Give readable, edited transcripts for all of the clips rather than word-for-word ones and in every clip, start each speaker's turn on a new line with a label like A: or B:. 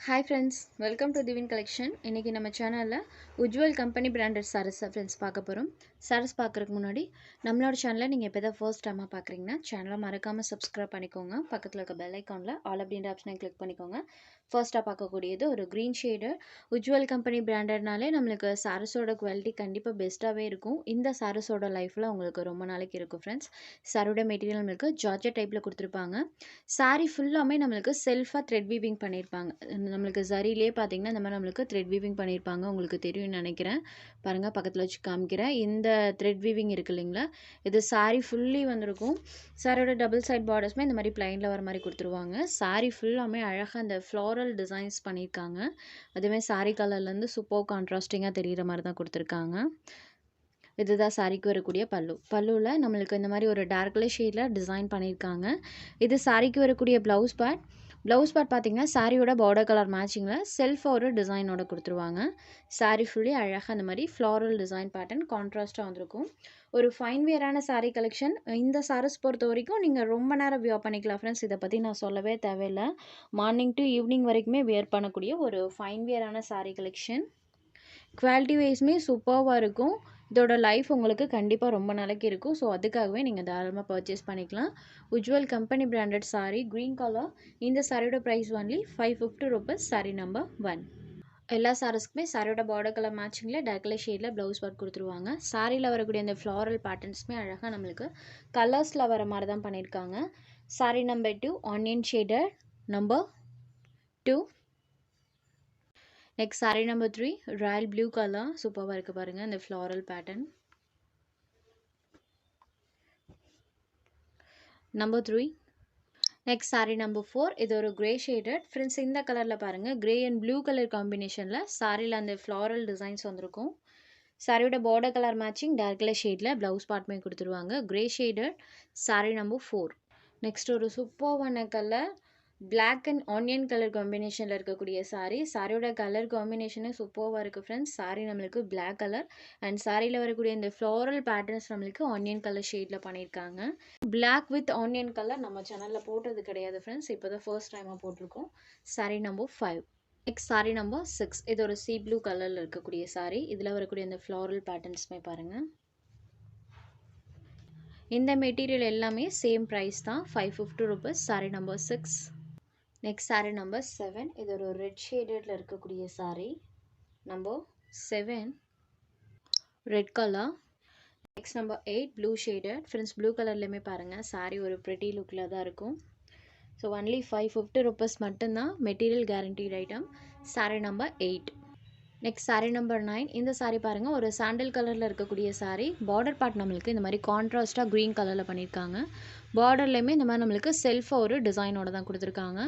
A: Hi friends, welcome to Divine Collection. இன்னைக்கு நம்ம சேனல்ல Ujjwal company branded sarees friends பார்க்க போறோம். சாரீஸ் பார்க்கறதுக்கு முன்னாடி நம்மளோட சேனலை நீங்க இப்பதான் ஃபர்ஸ்ட் டைமா பார்க்கறீங்கன்னா சேனலை மறக்காம சப்ஸ்கிரைப் பண்ணிக்கோங்க. பக்கத்துல இருக்க பெல் ஐகான்ல ஆல் அப்படின்ற ஆப்ஷனை கிளிக் பண்ணிக்கோங்க. ஃபர்ஸ்டா பார்க்கக்கூடியது ஒரு கிரீன் ஷேடு உஜ்வல் கம்பெனி பிராண்டட்னாலே நம்மளுக்கு சாரீஸோட குவாலிட்டி கண்டிப்பா பெஸ்ட்டாவே இருக்கும். இந்த சாரீஸோட லைஃப்ல உங்களுக்கு ரொம்ப நாளைக்கு இருக்கும் ஃப்ரெண்ட்ஸ். சாரியோட மெட்டீரியல் நம்மளுக்கு ஜார்ஜெட் டைப்ல கொடுத்துருப்பாங்க. சாரி ஃபுல்லாமே நம்மளுக்கு செல்ஃபா த்ரெட் வீவிங் பண்ணியிருப்பாங்க. நம்மளுக்கு சரியிலே பார்த்தீங்கன்னா இந்த மாதிரி நம்மளுக்கு த்ரெட் வீவிங் பண்ணியிருப்பாங்க. உங்களுக்கு தெரியும்னு நினைக்கிறேன். பாருங்கள், பக்கத்தில் வச்சு காமிக்கிறேன். இந்த த்ரெட் வீவிங் இருக்குது இல்லைங்களா, இது சாரீ ஃபுல்லி வந்திருக்கும். சாரியோட டபுள் சைட் பார்டர்ஸுமே இந்த மாதிரி பிளைனில் வர மாதிரி கொடுத்துருவாங்க. சாரீ ஃபுல்லாமே அழகாக அந்த ஃப்ளாரல் டிசைன்ஸ் பண்ணியிருக்காங்க. அதுவே சாரீ கலர்லேருந்து சூப்பர் கான்ட்ராஸ்டிங்காக தெரிகிற மாதிரி தான் கொடுத்துருக்காங்க. இதுதான் சாரிக்கு வரக்கூடிய பல்லுவில் நம்மளுக்கு இந்த மாதிரி ஒரு டார்க் கலர் ஷேடில் டிசைன் பண்ணியிருக்காங்க. இது சாரிக்கு வரக்கூடிய ப்ளவுஸ் பார்ட் பார்த்தீங்கன்னா சாரியோட பார்டர் கலர் மேட்சிங்கில் செல்ஃபாக ஒரு டிசைனோட கொடுத்துருவாங்க. சாரி ஃபுல்லி அழகாக அந்த மாதிரி ஃப்ளாரல் டிசைன் பேட்டர்ன் கான்ட்ராஸ்ட்டாக வந்திருக்கும். ஒரு ஃபைன் வியரான சாரீ கலெக்ஷன். இந்த சாரீஸ் பொறுத்த வரைக்கும் நீங்கள் ரொம்ப நேரம் வியர் பண்ணிக்கலாம் ஃப்ரெண்ட்ஸ். இதை பற்றி நான் சொல்லவே தேவையில்லை. மார்னிங் டு ஈவினிங் வரைக்குமே வியர் பண்ணக்கூடிய ஒரு ஃபைன் வியரான சாரீ கலெக்ஷன். குவாலிட்டி வைஸ்மே சூப்பராக இருக்கும். இதோட லைஃப் உங்களுக்கு கண்டிப்பாக ரொம்ப நாளைக்கு இருக்கும். ஸோ அதுக்காகவே நீங்கள் தாராளமாக பர்ச்சேஸ் பண்ணிக்கலாம். Ujjwal company branded saree green colour. இந்த சாரியோட price only 550 rupees. Sari number 1. எல்லா சாரீஸ்க்குமே சாரியோட பார்டர் கலர் மேட்சிங்கில் டார்க் கலர் ஷேடில் ப்ளவுஸ் பார்ட் கொடுத்துருவாங்க. சாரியில் வரக்கூடிய அந்த ஃப்ளாரல் பேட்டர்ன்ஸுமே அழகாக நம்மளுக்கு கலர்ஸில் வர மாதிரி தான் பண்ணியிருக்காங்க. Sari number 2 onion shaded number 2. Next sari number 3 Royal blue colour. சூப்பராக இருக்குது பாருங்கள் இந்த floral pattern. Number 3. Next sari number 4. இது ஒரு கிரே ஷேடட் ஃப்ரெண்ட்ஸ். இந்த கலரில் பாருங்கள், கிரே அண்ட் ப்ளூ கலர் காம்பினேஷனில் சாரியில் அந்த ஃப்ளாரல் டிசைன்ஸ் வந்திருக்கும். சாரியோட border colour matching dark colour ஷேடில் ப்ளவுஸ் பார்ட்டுமே கொடுத்துருவாங்க. Grey shaded saree number 4. Next ஒரு சூப்பரான colour black and onion colour காம்பினேஷனில் இருக்கக்கூடிய சாரியோட கலர் காம்பினேஷனே சூப்பராக இருக்குது ஃப்ரெண்ட்ஸ். சாரீ நம்மளுக்கு பிளாக் கலர் அண்ட் சாரியில் வரக்கூடிய இந்த ஃப்ளாரல் பேட்டர்ன்ஸ் நம்மளுக்கு ஆனியன் கலர் ஷேடில் பண்ணியிருக்காங்க. பிளாக் வித் ஆனியன் கலர் நம்ம சேனலில் போட்டது கிடையாது ஃப்ரெண்ட்ஸ். இப்போ தான் ஃபர்ஸ்ட் டைமாக போட்டிருக்கோம். Sari number 5. Next sari number 6. இது ஒரு சீ ப்ளூ கலரில் இருக்கக்கூடிய சாரீ. இதில் வரக்கூடிய இந்த ஃப்ளாரல் பேட்டர்ன்ஸுமே பாருங்கள். இந்த மெட்டீரியல் எல்லாமே சேம் ப்ரைஸ் தான், 550 rupees. Sari number 6. Next sari number 7. இது ஒரு ரெட் ஷேடடில் இருக்கக்கூடிய sari number 7, red colour. Next number 8 blue shaded friends. Blue கலர்லேயுமே பாருங்கள் சாரீ ஒரு ப்ரிட்டி லுக்கில் தான் இருக்கும். ஸோ ஒன்லி 550 rupees மட்டும்தான். Material guaranteed item. Sari number 8. Next sari number 9. இந்த சாரீ பாருங்கள், ஒரு சாண்டல் கலரில் இருக்கக்கூடிய சாரீ. பார்டர் பார்ட் நம்மளுக்கு இந்த மாதிரி கான்ட்ராஸ்ட்டாக க்ரீன் கலரில் பண்ணியிருக்காங்க. பார்டர்லேயுமே இந்த மாதிரி நம்மளுக்கு செல்ஃபாக ஒரு டிசைனோட தான் கொடுத்துருக்காங்க.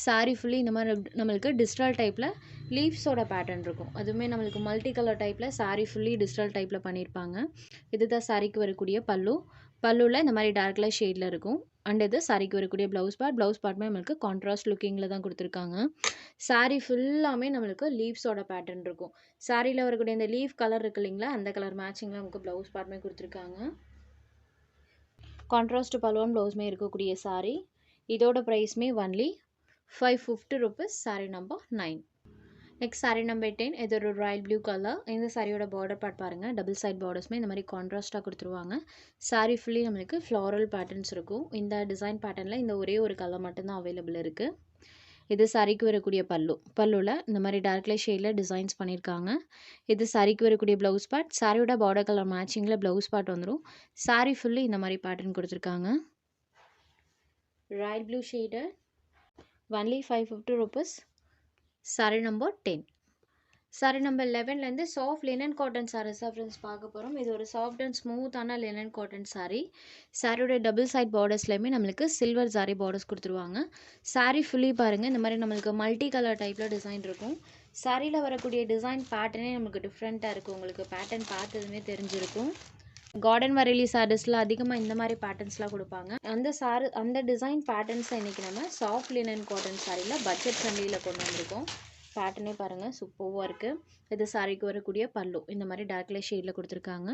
A: சாரீ ஃபுல்லி இந்த மாதிரி நம்மளுக்கு டிஜிட்டல் டைப்பில் லீவ்ஸோட பேட்டர்ன் இருக்கும். அதுவுமே நம்மளுக்கு மல்டி கலர் டைப்பில் சாரீ ஃபுல்லி டிஜிட்டல் டைப்பில் பண்ணியிருப்பாங்க. இதுதான் சாரீக்கு வரக்கூடிய பல்லுவில் இந்த மாதிரி டார்க் கலர் ஷேடில் இருக்கும். அண்ட் இது சாரிக்கு வரக்கூடிய ப்ளவுஸ் பார்ட்டுமே நம்மளுக்கு கான்ட்ராஸ்ட் லுக்கிங்கில் தான் கொடுத்துருக்காங்க. சாரீ ஃபுல்லாமே நம்மளுக்கு லீவ்ஸோட பேட்டர்ன் இருக்கும். சாரியில் வரக்கூடிய இந்த லீவ் கலர் இருக்கு இல்லைங்களா, அந்த கலர் மேட்சிங்கில் நமக்கு ப்ளவுஸ் பார்ட்டுமே கொடுத்துருக்காங்க. கான்ட்ராஸ்ட் பல்லுவன் ப்ளவுஸுமே இருக்கக்கூடிய சாரீ. இதோட ப்ரைஸ்மே only 550 rupees. Sari number 9. Next sari number 10. இது ஒரு ராயல் ப்ளூ கலர். இந்த சாரியோட பார்டர் பார்ட் பாருங்கள், டபுள் சைட் பார்டர்ஸுமே இந்த மாதிரி கான்ட்ராஸ்ட்டாக கொடுத்துருவாங்க. சாரீ ஃபுல்லி நம்மளுக்கு ஃப்ளாரல் பேட்டர்ன்ஸ் இருக்கும். இந்த டிசைன் பேட்டர்னில் இந்த ஒரே ஒரு கலர் மட்டும்தான் அவைலபிள் இருக்குது. இது சாரிக்கு வரக்கூடிய பல்லுவில் இந்த மாதிரி டார்க் கலர் ஷேடில் டிசைன்ஸ் பண்ணியிருக்காங்க. இது சாரிக்கு வரக்கூடிய ப்ளவுஸ் பார்ட். சாரியோட பார்டர் கலர் மேட்சிங்கில் ப்ளவுஸ் பார்ட் வந்துடும். சாரீ ஃபுல்லி இந்த மாதிரி பேட்டர்ன் கொடுத்துருக்காங்க. Royal blue shade only 550 rupees. Sari number 10. Sari number 11லேருந்து சாஃப்ட் லினன் காட்டன் சாரீஸாக ஃப்ரெண்ட்ஸ் பார்க்க போகிறோம். இது ஒரு சாஃப்ட் அண்ட் ஸ்மூத்தான லினன் காட்டன் சாரீ. சாரியோட டபுள் சைட் பார்டர்ஸ்லேயுமே நம்மளுக்கு சில்வர் சாரீ பார்டர்ஸ் கொடுத்துருவாங்க. சாரீ ஃபுல்லி பாருங்கள், இந்த மாதிரி நம்மளுக்கு மல்டி கலர் டைப்பில் டிசைன் இருக்கும். சாரியில் வரக்கூடிய டிசைன் பேட்டர்னே நமக்கு டிஃப்ரெண்ட்டாக இருக்கும். உங்களுக்கு பேட்டர்ன் பார்த்ததுமே தெரிஞ்சிருக்கும். கார்டன் வரலி சாரீஸில் அதிகமாக இந்த மாதிரி பேட்டர்ன்ஸ்லாம் கொடுப்பாங்க. அந்த டிசைன் பேட்டர்ன்ஸை இன்றைக்கி நம்ம சாஃப்ட் லினன் காட்டன் சாரியில் பட்ஜெட் ஃப்ரெண்ட்லியில் கொண்டு வந்திருக்கோம். பேட்டர்னே பாருங்கள் சூப்பராக இருக்குது. இது சாரிக்கு வரக்கூடிய பல்லு இந்த மாதிரி டார்க் கலர் ஷேடில் கொடுத்துருக்காங்க.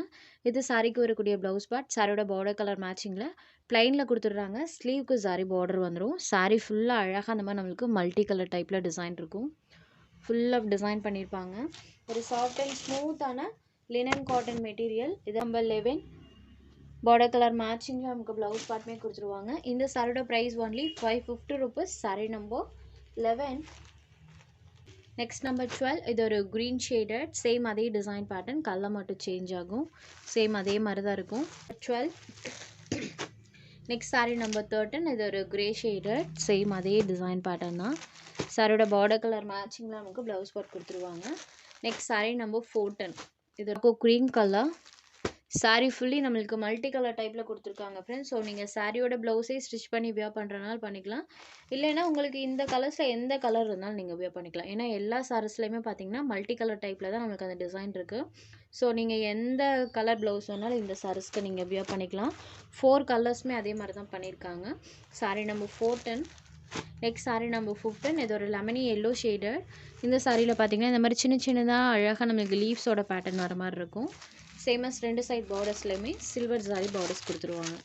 A: இது சாரிக்கு வரக்கூடிய ப்ளவுஸ் பார்ட். சாரியோட பார்டர் கலர் மேட்சிங்கில் ப்ளைனில் கொடுத்துட்றாங்க. ஸ்லீவுக்கு சாரி பார்டர் வந்துடும். சாரீ ஃபுல்லாக அழகாக அந்த மாதிரி நம்மளுக்கு மல்டி கலர் டைப்பில் டிசைன் இருக்கும். ஃபுல்லாக டிசைன் பண்ணியிருப்பாங்க. ஒரு சாஃப்ட் அண்ட் ஸ்மூத்தான லினன் காட்டன் மெட்டீரியல். இது நம்பர் 11. பார்டர் கலர் மேட்சிங்கில் நமக்கு ப்ளவுஸ் பார்ட்டுமே கொடுத்துருவாங்க. இந்த சாரியோட price only 550 rupees. Sari number 11. Next number 12. இது ஒரு க்ரீன் ஷேடட், சேம் அதே டிசைன் பேட்டர்ன், கலர் மட்டும் சேஞ்ச் ஆகும். சேம் அதே மாதிரி தான் இருக்கும். 12. Next sari number 13. இது ஒரு கிரே ஷேடட், சேம் அதே டிசைன் பேட்டர்ன் தான். சாரியோட பார்டர் கலர் மேட்சிங்கில் நமக்கு ப்ளவுஸ் பார்ட் கொடுத்துருவாங்க. Next sari number 14. இது இருக்கும் க்ரீன் கலர். சாரி ஃபுல்லி நம்மளுக்கு மல்டி கலர் டைப்பில் கொடுத்துருக்காங்க ஃப்ரெண்ட்ஸ். ஸோ நீங்கள் சாரியோட ப்ளவுஸே ஸ்டிச் பண்ணி வியர் பண்ணுறனால பண்ணிக்கலாம். இல்லைன்னா உங்களுக்கு இந்த கலர்ஸில் எந்த கலர் இருந்தாலும் நீங்கள் வியர் பண்ணிக்கலாம். ஏன்னா எல்லா சாரீஸ்லையுமே பார்த்தீங்கன்னா மல்டி கலர் டைப்பில் தான் நம்மளுக்கு அந்த டிசைன் இருக்குது. ஸோ நீங்கள் எந்த கலர் ப்ளவுஸ் வேணாலும் இந்த சாரீஸ்க்கு நீங்கள் வியர் பண்ணிக்கலாம். 4 கலர்ஸுமே அதே மாதிரி தான் பண்ணியிருக்காங்க. Sorry number 14. Next sari number 15. இது ஒரு லெமனி எல்லோ ஷேடட். இந்த சாரியில் பார்த்தீங்கன்னா இந்த மாதிரி சின்ன சின்னதாக அழகாக நம்மளுக்கு லீவ்ஸோட பேட்டர்ன் வர மாதிரி இருக்கும். சேமஸ் 2 சைட் பார்டர்ஸ்லையுமே சில்வர் சாரி பார்டர்ஸ் கொடுத்துருவாங்க.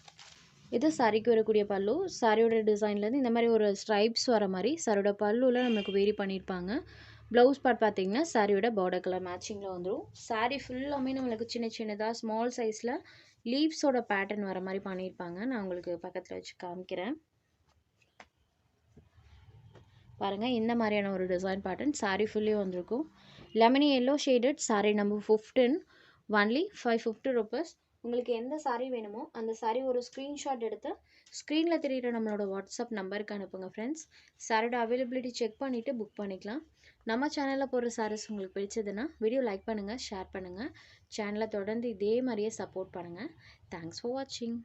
A: இது சாரிக்கு வரக்கூடிய பல்லு. சாரியோட டிசைன்லேருந்து இந்த மாதிரி ஒரு ஸ்ட்ரைப்ஸ் வர மாதிரி சாரியோட பல்லுவில் நமக்கு வேரி பண்ணியிருப்பாங்க. ப்ளவுஸ் பார்ட் பார்த்தீங்கன்னா சாரியோட பார்டர் கலர் மேட்சிங்கில் வந்துடும். சாரி ஃபுல்லாமே நம்மளுக்கு சின்ன சின்னதாக ஸ்மால் சைஸில் லீவ்ஸோட பேட்டர்ன் வர மாதிரி பண்ணியிருப்பாங்க. நான் உங்களுக்கு பக்கத்தில் வச்சு காமிக்கிறேன் பாருங்கள். இந்த மாதிரியான ஒரு டிசைன் பேட்டர்ன் சாரி ஃபுல்லி வந்திருக்கும். Lemony yellow shaded. Sorry number 15. Only 550 rupees. உங்களுக்கு எந்த சாரீ வேணுமோ அந்த சாரீ ஒரு ஸ்க்ரீன்ஷாட் எடுத்து ஸ்க்ரீனில் தெரியுற நம்மளோட வாட்ஸ்அப் நம்பருக்கு அனுப்புங்க ஃப்ரெண்ட்ஸ். சாரியோட அவைலபிலிட்டி செக் பண்ணிவிட்டு புக் பண்ணிக்கலாம். நம்ம சேனலில் போடுற சாரீஸ் உங்களுக்கு பிடிச்சதுன்னா வீடியோ லைக் பண்ணுங்கள், ஷேர் பண்ணுங்கள். சேனலை தொடர்ந்து இதே மாதிரியே சப்போர்ட் பண்ணுங்கள். தேங்க்ஸ் ஃபார் வாட்சிங்.